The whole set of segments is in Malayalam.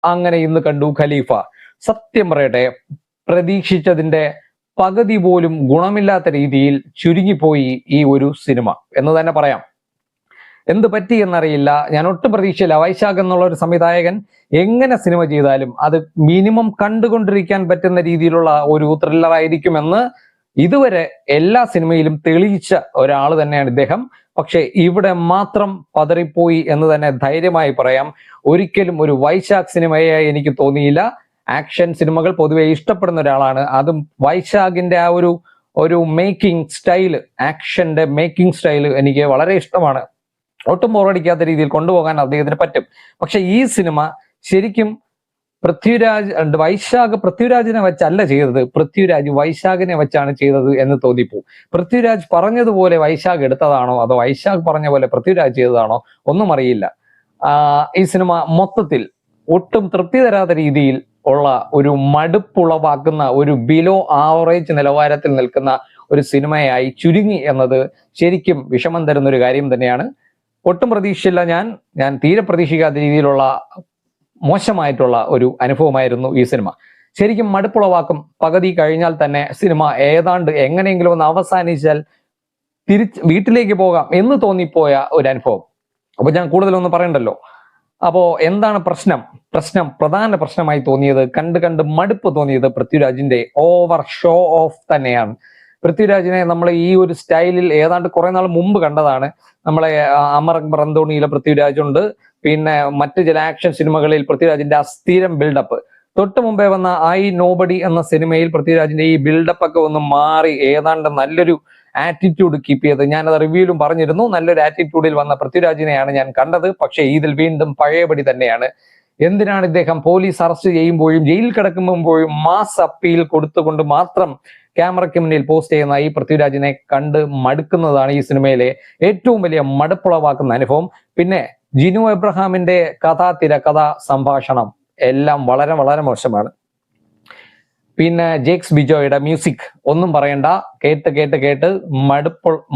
അങ്ങനെ ഇന്ന് കണ്ടു ഖലീഫ. സത്യം പറയട്ടെ, പ്രതീക്ഷിച്ചതിന്റെ പകുതി പോലും ഗുണമില്ലാത്ത രീതിയിൽ ചുരുങ്ങിപ്പോയി ഈ ഒരു സിനിമ എന്ന് തന്നെ പറയാം. എന്ത് പറ്റി എന്നറിയില്ല. ഞാൻ ഒട്ടും പ്രതീക്ഷയില്ല. വൈശാഖ് എന്നുള്ള ഒരു സംവിധായകൻ എങ്ങനെ സിനിമ ചെയ്താലും അത് മിനിമം കണ്ടുകൊണ്ടിരിക്കാൻ പറ്റുന്ന രീതിയിലുള്ള ഒരു ത്രില്ലർ ആയിരിക്കുമെന്ന് ഇതുവരെ എല്ലാ സിനിമയിലും തെളിയിച്ച ഒരാൾ തന്നെയാണ് ഇദ്ദേഹം. പക്ഷെ ഇവിടെ മാത്രം പതറിപ്പോയി എന്ന് തന്നെ ധൈര്യമായി പറയാം. ഒരിക്കലും ഒരു വൈശാഖ് സിനിമയായി എനിക്ക് തോന്നിയില്ല. ആക്ഷൻ സിനിമകൾ പൊതുവെ ഇഷ്ടപ്പെടുന്ന ഒരാളാണ്. അതും വൈശാഖിന്റെ ആ ഒരു മേക്കിംഗ് സ്റ്റൈല്, ആക്ഷന്റെ മേക്കിംഗ് സ്റ്റൈല് എനിക്ക് വളരെ ഇഷ്ടമാണ്. ഒട്ടും ബോറടിക്കാത്ത രീതിയിൽ കൊണ്ടുപോകാൻ അദ്ദേഹത്തിന് പറ്റും. പക്ഷെ ഈ സിനിമ ശരിക്കും വൈശാഖ് പൃഥ്വിരാജിനെ വെച്ചല്ല ചെയ്തത്, പൃഥ്വിരാജ് വൈശാഖിനെ വെച്ചാണ് ചെയ്തത് എന്ന് തോന്നിപ്പോവും. പൃഥ്വിരാജ് പറഞ്ഞതുപോലെ വൈശാഖ് എടുത്തതാണോ അതോ വൈശാഖ് പറഞ്ഞ പോലെ പൃഥ്വിരാജ് ചെയ്തതാണോ ഒന്നും അറിയില്ല. ഈ സിനിമ മൊത്തത്തിൽ ഒട്ടും തൃപ്തി തരാത്ത രീതിയിൽ ഉള്ള ഒരു മടുപ്പുളവാക്കുന്ന ഒരു ബിലോ ആവറേജ് നിലവാരത്തിൽ നിൽക്കുന്ന ഒരു സിനിമയായി ചുരുങ്ങി എന്നത് ശരിക്കും വിഷമം തരുന്ന ഒരു കാര്യം തന്നെയാണ്. ഒട്ടും പ്രതീക്ഷയില്ല. ഞാൻ തീരെ പ്രതീക്ഷിക്കാത്ത രീതിയിലുള്ള മോശമായിട്ടുള്ള ഒരു അനുഭവമായിരുന്നു ഈ സിനിമ. ശരിക്കും മടുപ്പുളവാക്കും. പകുതി കഴിഞ്ഞാൽ തന്നെ സിനിമ ഏതാണ്ട് എങ്ങനെയെങ്കിലും ഒന്ന് അവസാനിച്ചാൽ വീട്ടിലേക്ക് പോകാം എന്ന് തോന്നിപ്പോയ ഒരു അനുഭവം. അപ്പൊ ഞാൻ കൂടുതലൊന്നും പറയണ്ടല്ലോ. അപ്പോ എന്താണ് പ്രധാന പ്രശ്നമായി തോന്നിയത്, കണ്ട് മടുപ്പ് തോന്നിയത് പൃഥ്വിരാജിന്റെ ഓവർ ഷോ ഓഫ് തന്നെയാണ്. പൃഥ്വിരാജിനെ നമ്മൾ ഈ ഒരു സ്റ്റൈലിൽ ഏതാണ്ട് കുറെ നാൾ മുമ്പ് കണ്ടതാണ്. നമ്മളെ അമർ അക്ബർ അന്തോണിയിലെ പൃഥ്വിരാജ് ഉണ്ട്. പിന്നെ മറ്റു ചില ആക്ഷൻ സിനിമകളിൽ പൃഥ്വിരാജിന്റെ അസ്ഥിരം ബിൽഡപ്പ്, തൊട്ട് മുമ്പേ വന്ന ഐ നോബഡി എന്ന സിനിമയിൽ പൃഥ്വിരാജിന്റെ ഈ ബിൽഡപ്പ് ഒക്കെ ഒന്ന് മാറി ഏതാണ്ട് നല്ലൊരു ആറ്റിറ്റ്യൂഡ് കീപ്പ് ചെയ്ത്, ഞാനത് റിവ്യൂലും പറഞ്ഞിരുന്നു, നല്ലൊരു ആറ്റിറ്റ്യൂഡിൽ വന്ന പൃഥ്വിരാജിനെയാണ് ഞാൻ കണ്ടത്. പക്ഷേ ഇതിൽ വീണ്ടും പഴയപടി തന്നെയാണ്. എന്തിനാണ് ഇദ്ദേഹം പോലീസ് അറസ്റ്റ് ചെയ്യുമ്പോഴും ജയിലിൽ കിടക്കുമ്പോഴും മാസ് അപ്പീൽ കൊടുത്തുകൊണ്ട് മാത്രം ക്യാമറയ്ക്ക് മുന്നിൽ പോസ്റ്റ് ചെയ്യുന്ന ഈ പൃഥ്വിരാജിനെ കണ്ട് മടുക്കുന്നതാണ് ഈ സിനിമയിലെ ഏറ്റവും വലിയ മടുപ്പുളവാക്കുന്ന അനുഭവം. പിന്നെ ജിനു എബ്രഹാമിന്റെ തിരക്കഥ, സംഭാഷണം എല്ലാം വളരെ വളരെ മോശമാണ്. പിന്നെ ജേക്സ് ബിജോയുടെ മ്യൂസിക് ഒന്നും പറയണ്ട. കേട്ട്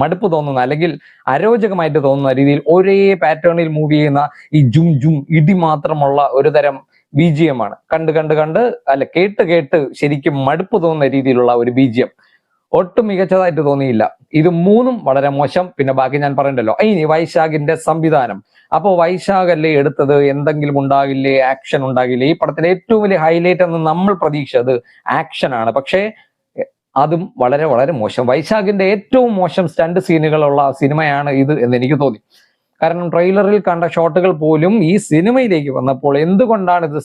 മടുപ്പ് തോന്നുന്ന, അല്ലെങ്കിൽ അരോചകമായിട്ട് തോന്നുന്ന രീതിയിൽ ഒരേ പാറ്റേണിൽ മൂവ് ചെയ്യുന്ന ഈ ജും ഇടി മാത്രമുള്ള ഒരു തരം BGM ആണ്. കേട്ട് ശരിക്കും മടുപ്പ് തോന്നുന്ന രീതിയിലുള്ള ഒരു BGM ഒട്ടും മികച്ചതായിട്ട് തോന്നിയില്ല. ഇത് മൂന്നും വളരെ മോശം. പിന്നെ ബാക്കി ഞാൻ പറയണ്ടല്ലോ. ഇനി വൈശാഖിന്റെ സംവിധാനം. അപ്പൊ വൈശാഖ് അല്ലേ എടുത്തത്, എന്തെങ്കിലും ഉണ്ടാകില്ലേ, ആക്ഷൻ ഉണ്ടാകില്ലേ? ഈ പടത്തിലെ ഏറ്റവും വലിയ ഹൈലൈറ്റ് എന്ന് നമ്മൾ പ്രതീക്ഷിച്ചത് ആക്ഷൻ ആണ്. പക്ഷേ അതും വളരെ വളരെ മോശം. വൈശാഖിന്റെ ഏറ്റവും മോശം സ്റ്റണ്ട് സീനുകളുള്ള സിനിമയാണ് ഇത് എന്ന് എനിക്ക് തോന്നി. കാരണം ട്രെയിലറിൽ കണ്ട ഷോട്ടുകൾ പോലും ഈ സിനിമയിലേക്ക് വന്നപ്പോൾ എന്തുകൊണ്ടാണ് ഇത്